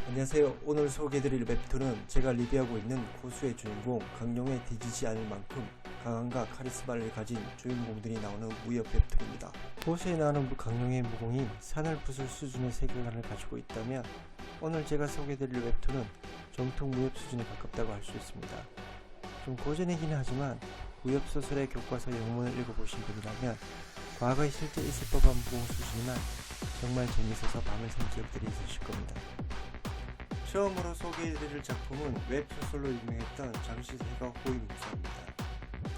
안녕하세요. 오늘 소개해드릴 웹툰은 제가 리뷰하고 있는 고수의 주인공 강룡에 뒤지지 않을 만큼 강함과 카리스마를 가진 주인공들이 나오는 무협 웹툰입니다. 고수에 나오는 강룡의 무공이 산을 부술 수준의 세계관을 가지고 있다면 오늘 제가 소개해드릴 웹툰은 정통 무협 수준에 가깝다고 할 수 있습니다. 좀 고전이긴 하지만 무협 소설의 교과서 영문을 읽어보신 분이라면 과거에 실제 있을 법한 무공 수준이나 정말 재밌어서 밤을 샌 기억들이 있으실 겁니다. 처음으로 소개해드릴 작품은 웹소설로 유명했던 장시세가 호위무사입니다.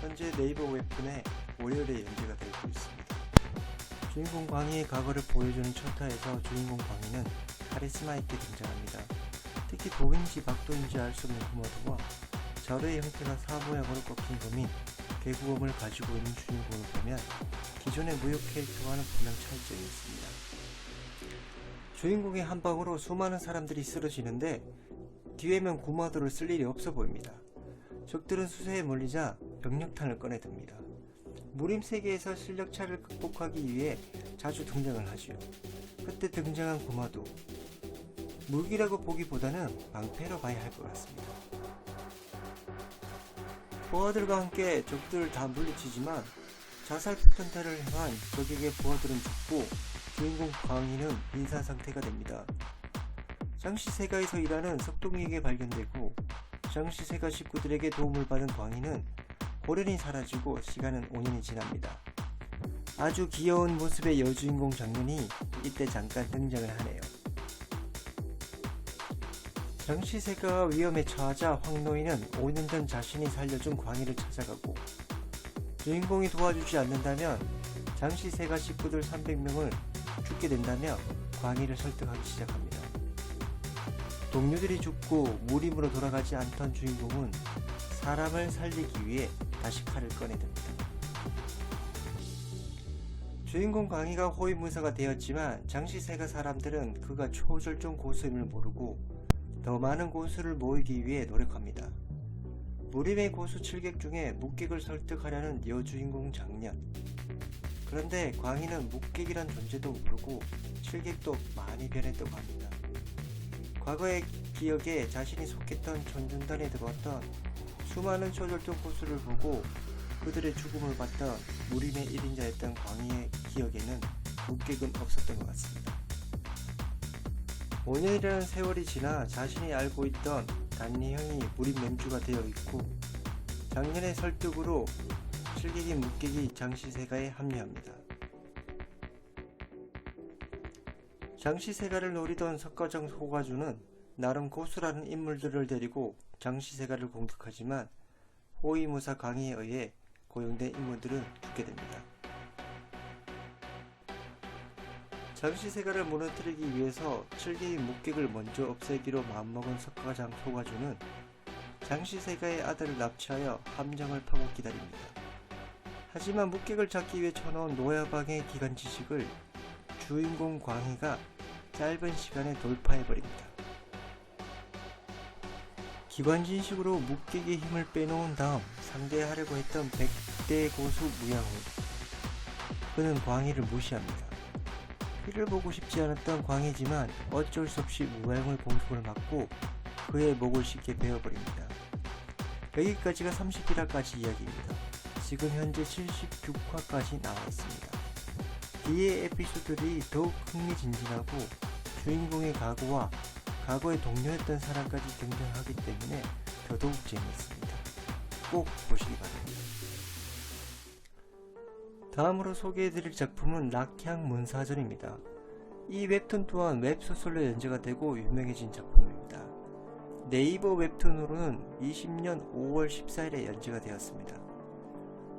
현재 네이버 웹툰에 월요일에 연재가 되고 있습니다. 주인공 광희의 과거를 보여주는 첫 화에서 주인공 광희는 카리스마 있게 등장합니다. 특히 도인지 박도인지 알 수 없는 구마도와 자루의 형태가 사모양으로 꺾인 검인 개구검을 가지고 있는 주인공을 보면 기존의 무협 캐릭터와는 분명 차이점이 있습니다. 주인공의 한 방으로 수많은 사람들이 쓰러지는데 뒤에면 구마도를 쓸 일이 없어 보입니다. 적들은 수세에 몰리자 병력탄을 꺼내듭니다. 무림 세계에서 실력차를 극복하기 위해 자주 등장을 하지요. 그때 등장한 구마도, 무기라고 보기보다는 방패로 봐야 할 것 같습니다. 부하들과 함께 적들을 다 물리치지만 자살 폭탄타를 향한 적에게 부하들은 죽고 주인공 광희는 빈사 상태가 됩니다. 장시세가에서 일하는 석동이에게 발견되고 장시세가 식구들에게 도움을 받은 광희는 고련히 사라지고 시간은 5년이 지납니다. 아주 귀여운 모습의 여주인공 장면이 이때 잠깐 등장을 하네요. 장시세가 위험에 처하자 황노인은 5년 전 자신이 살려준 광희를 찾아가고 주인공이 도와주지 않는다면 장시세가 식구들 300명을 죽게 된다며 광희를 설득하기 시작합니다. 동료들이 죽고 무림으로 돌아가지 않던 주인공은 사람을 살리기 위해 다시 칼을 꺼내듭니다. 주인공 광희가 호위무사가 되었지만 장시세가 사람들은 그가 초절정 고수임을 모르고 더 많은 고수를 모이기 위해 노력합니다. 무림의 고수 7객 중에 묵객을 설득하려는 여주인공 장년. 그런데 광희는 묵객이란 존재도 모르고 7객도 많이 변했다고 합니다. 과거의 기억에 자신이 속했던 천준단에 들어왔던 수많은 초절정 고수를 보고 그들의 죽음을 봤던 무림의 1인자였던 광희의 기억에는 묵객은 없었던 것 같습니다. 5년이라는 세월이 지나 자신이 알고 있던 단리형이 무림 맹주가 되어 있고 작년의 설득으로 7객의 묵객이 장시세가에 합류합니다. 장시세가를 노리던 석가정 소가주는 나름 고수라는 인물들을 데리고 장시세가를 공격하지만 호위무사 광희에 의해 고용된 인물들은 죽게 됩니다. 장시세가를 무너뜨리기 위해서 7개의 묵객을 먼저 없애기로 마음먹은 석가장 소가주는 장시세가의 아들을 납치하여 함정을 파고 기다립니다. 하지만 묵객을 잡기 위해 쳐놓은 노야방의 기관 지식을 주인공 광희가 짧은 시간에 돌파해버립니다. 기관 지식으로 묵객의 힘을 빼놓은 다음 상대하려고 했던 100대 고수 무양호, 그는 광희를 무시합니다. 피를 보고 싶지 않았던 광희지만 어쩔 수 없이 무양호의 공격을 막고 그의 목을 쉽게 베어버립니다. 여기까지가 31화까지 이야기입니다. 지금 현재 76화까지 나와 있습니다. 뒤의 에피소드들이 더욱 흥미진진하고 주인공의 과거와 과거의 동료였던 사람까지 등장하기 때문에 더더욱 재미있습니다. 꼭 보시기 바랍니다. 다음으로 소개해드릴 작품은 락향 문사전입니다. 이 웹툰 또한 웹소설로 연재가 되고 유명해진 작품입니다. 네이버 웹툰으로는 20년 5월 14일에 연재가 되었습니다.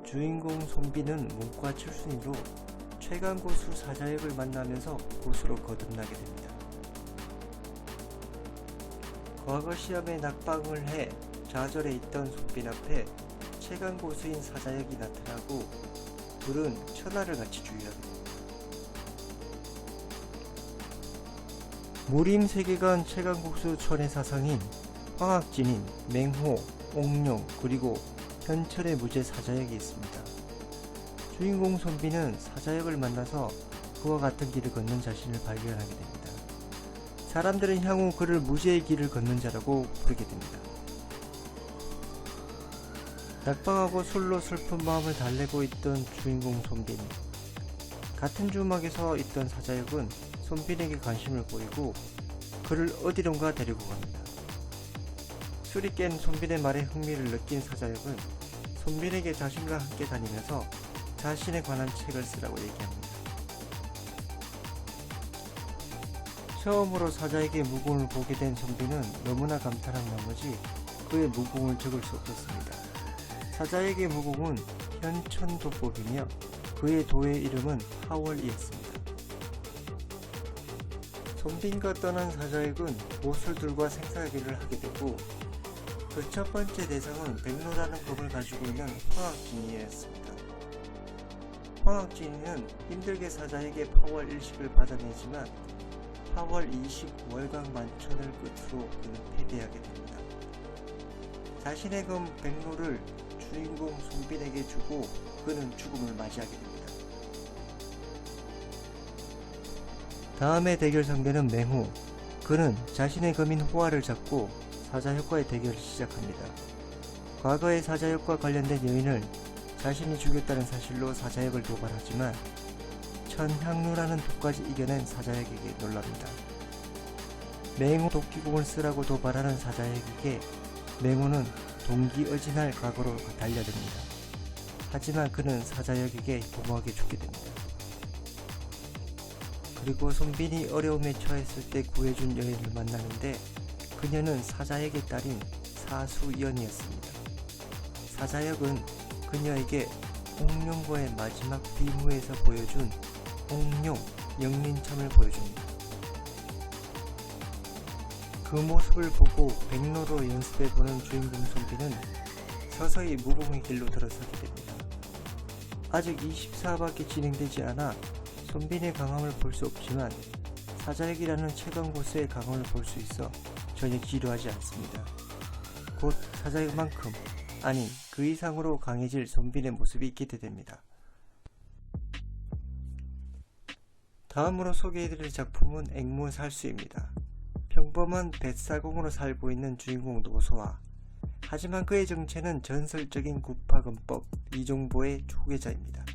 주인공 손비는 문과 출신으로 최강고수 사자역을 만나면서 고수로 거듭나게 됩니다. 과거 시험에 낙방을 해 좌절해 있던 손빈 앞에 최강고수인 사자역이 나타나고 둘은 천하를 같이 주의하게 됩니다. 무림 세계관 최강고수 천의 사상인 황학진인, 맹호, 옥룡, 그리고 현철의 무제 사자역이 있습니다. 주인공 손비는 사자역을 만나서 그와 같은 길을 걷는 자신을 발견하게 됩니다. 사람들은 향후 그를 무죄의 길을 걷는 자라고 부르게 됩니다. 낙방하고 술로 슬픈 마음을 달래고 있던 주인공 손빈. 같은 주막에서 있던 사자역은 손빈에게 관심을 보이고 그를 어디론가 데리고 갑니다. 술이 깬 손빈의 말에 흥미를 느낀 사자역은 손빈에게 자신과 함께 다니면서 자신에 관한 책을 쓰라고 얘기합니다. 처음으로 사자에게 무공을 보게 된 손빈은 너무나 감탄한 나머지 그의 무공을 적을 수 없었습니다. 사자에게 무공은 현천도법이며 그의 도의 이름은 파월이었습니다. 손빈과 떠난 사자액은 모술들과 생사기를 하게 되고 그 첫 번째 대상은 백로라는 검을 가지고 있는 황학진이었습니다. 황학진이는 힘들게 사자에게 파월 일식을 받아내지만 파월 29월강 만천을 끝으로 그는 패배하게 됩니다. 자신의 검 백로를 주인공 손빈에게 주고 그는 죽음을 맞이하게 됩니다. 다음의 대결 상대는 맹후. 그는 자신의 검인 호화를 잡고 사자역과의 대결을 시작합니다. 과거의 사자역과 관련된 여인을 자신이 죽였다는 사실로 사자역을 도발하지만 천향루라는 독까지 이겨낸 사자역에게 놀랍니다. 맹후 도끼공을 쓰라고 도발하는 사자역에게 맹후는 동기어진할 각오로 달려듭니다. 하지만 그는 사자역에게 도모하게 죽게 됩니다. 그리고 손빈이 어려움에 처했을 때 구해준 여인을 만나는데 그녀는 사자역의 딸인 사수연이었습니다. 사자역은 그녀에게 옥룡고의 마지막 비무에서 보여준 옥룡 영린참을 보여줍니다. 그 모습을 보고 백로로 연습해보는 주인공 손빈은 서서히 무공의 길로 들어서게 됩니다. 아직 24밖에 진행되지 않아 손빈의 강함을 볼 수 없지만 사자역이라는 최강 고수의 강함을 볼 수 있어 전혀 지루하지 않습니다. 곧 사자역만큼 아니 그 이상으로 강해질 손빈의 모습이 기대됩니다. 다음으로 소개해드릴 작품은 앵무살수입니다. 평범한 뱃사공으로 살고 있는 주인공 노소와 하지만 그의 정체는 전설적인 구파금법 이종보의 후계자입니다.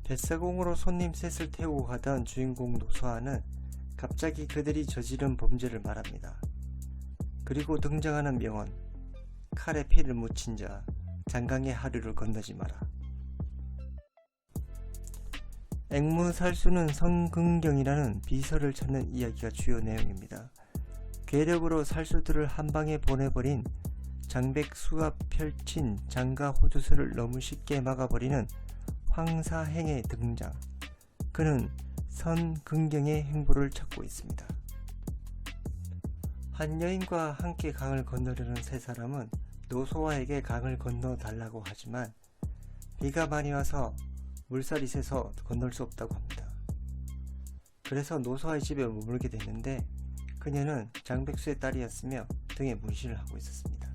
뱃사공으로 손님 셋을 태우고 가던 주인공 노소아는 갑자기 그들이 저지른 범죄를 말합니다. 그리고 등장하는 명언, 칼에 피를 묻힌 자, 장강의 하류를 건너지 마라. 앵무살수는 성근경이라는 비서를 찾는 이야기가 주요 내용입니다. 괴력으로 살수들을 한방에 보내버린 장백수가 펼친 장가 호두술을 너무 쉽게 막아버리는 황사행의 등장. 그는 선근경의 행보를 찾고 있습니다. 한 여인과 함께 강을 건너려는 세 사람은 노소아에게 강을 건너 달라고 하지만 비가 많이 와서 물살이 세서 건널 수 없다고 합니다. 그래서 노소아의 집에 머물게 됐는데 그녀는 장백수의 딸이었으며 등에 문신을 하고 있었습니다.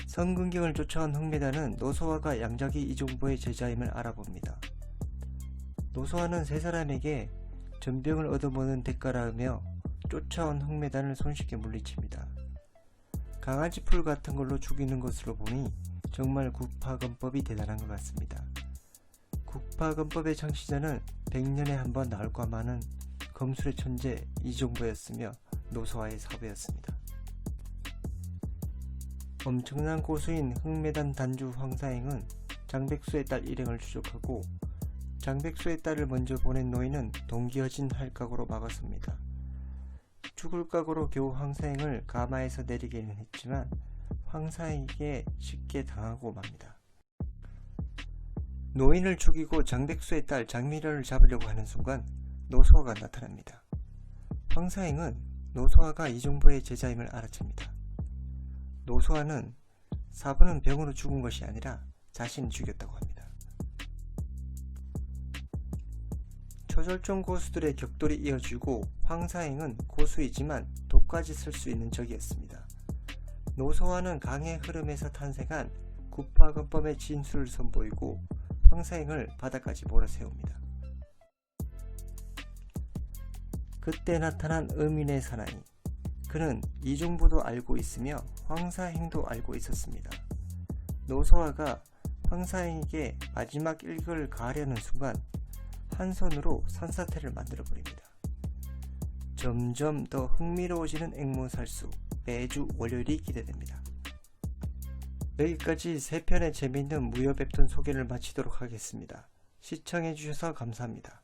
선근경을 쫓아온 흥매단은 노소아가 양자기 이종보의 제자임을 알아봅니다. 노소아는 세 사람에게 전병을 얻어먹는 대가라 하며 쫓아온 흥매단을 손쉽게 물리칩니다. 강아지 풀 같은 걸로 죽이는 것으로 보니 정말 구파검법이 대단한 것 같습니다. 구파검법의 창시자는 100년에 한 번 나올 것 많은 검술의 천재 이종보였으며 노소아의 사부였습니다. 엄청난 고수인 흥매단 단주 황사행은 장백수의 딸 일행을 추적하고 장백수의 딸을 먼저 보낸 노인은 동기어진 할 각오로 막았습니다. 죽을 각오로 겨우 황사행을 가마에서 내리기는 했지만 황사행에게 쉽게 당하고 맙니다. 노인을 죽이고 장백수의 딸 장미련을 잡으려고 하는 순간 노소아가 나타납니다. 황사행은 노소아가 이종보의 제자임을 알아챕니다. 노소아는 사부는 병으로 죽은 것이 아니라 자신이 죽였다고 합니다. 초절정 고수들의 격돌이 이어지고 황사행은 고수이지만 독까지 쓸 수 있는 적이었습니다. 노소아는 강의 흐름에서 탄생한 구파검법의 진술을 선보이고 황사행을 바다까지 몰아세웁니다. 그때 나타난 의민의 사나이. 그는 이중부도 알고 있으며 황사행도 알고 있었습니다. 노소아가 황사행에게 마지막 일격을 가하려는 순간 한 손으로 산사태를 만들어 버립니다. 점점 더 흥미로워지는 앵무살수, 매주 월요일이 기대됩니다. 여기까지 3편의 재미있는 무협 웹툰 소개를 마치도록 하겠습니다. 시청해주셔서 감사합니다.